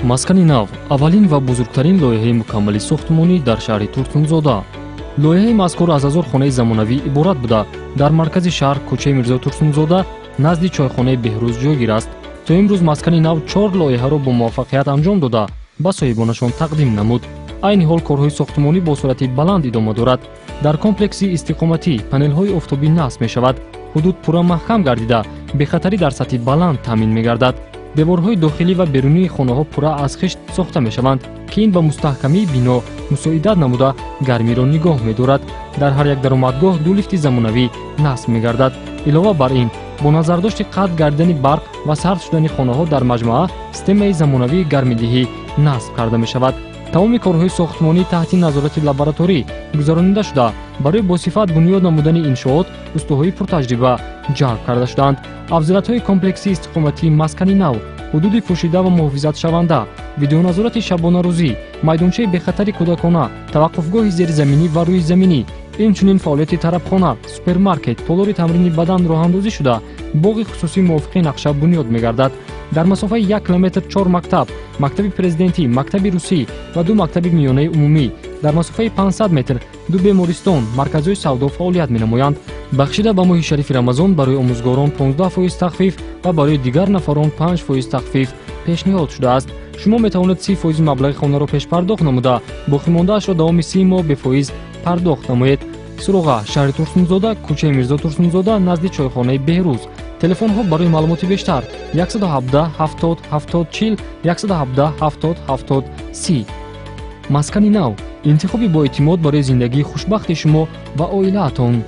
Маскани нав аввалин ва бузургтарин лоиҳаи мукаммали сохтмонӣ дар шаҳри Турсунзода. Лоиҳаи мазкур аз азор хонаи замонавӣ иборат буда, дар маркази шаҳр кӯчаи Мирзо Турсунзода назди чойхонаи Беҳрӯз ҷойгир аст. То имрӯз маскани нав 4 лоиҳаро бо муваффақият анҷом дода, ба соҳибонашон тақдим намуд. айни ҳол корҳои сохтмонӣ бо сурати баланд идома дорад. Дар комплекси истиқоматӣ панелҳои офтобӣ насб мешавад. ҳудуд пурра маҳкам гардида, бехатарӣ дар сатҳи баланд таъмин мегардад. деворҳои дохилӣ ва берунии хонаҳо пурра аз хишт сохта мешаванд, ки ин ба мустаҳкамии бино мусоидат намуда гармиро нигоҳ медорад. дар ҳар як даромадгоҳ ду лифти замонавӣ насб мегардад. илова бар ин, бо назардошти қатъ гардидани барқ ва сард шудани хонаҳо дар маҷмӯа, системаи замонавии гармидиҳӣ насб карда мешавад. тамоми корҳои сохтмонӣ таҳти назорати лабораторӣ гузаронида шуда, барои босифат бунёд намудани иншоот устуҳои пуртаҷриба ҷалб карда шуданд. афзалиятҳои комплекси истиқоматии маскани нав: ҳудуди пӯшида ва муҳофизатшаванда, видеоназорати шабонарӯзӣ, майдончаи бехатари кӯдакона, таваққуфгоҳи зеризаминӣ ва рӯизаминӣ, инчунин фаъолияти тарабхона, супермаркет, толори тамрини бадан роҳандозӣ шуда, боғи хусусӣ мувофиқи нақша бунёд мегардад. дар масофаи 1 километр 4 мактаб, мактаби президентӣ, мактаби русӣ ва 2 мактаби миёнаи умумӣ, дар масофаи 500 метр 2 бемористон, марказҳои савдо фаъолият менамоянд. бахшида ба моҳи шарифи рамазон барои омӯзгорон 15% тахфиф ва барои дигар нафарон 5% тахфиф пешниҳод шудааст. шумо метавонед 30% маблағи хонаро пешпардохт намуда, боқимондаашро давоми 30 моҳ бефоиз пардохт намоед. суроға шаҳри Турсунзода, кӯчаи Мирзо Турсунзода, назди чойхонаи Беҳрӯз. телефонҳо барои маълумоти бештар 117 70 70 40 117 70 70 30. маскани нав, интихоби боэътимод барои зиндагии хушбахти шумо ва оилаатон.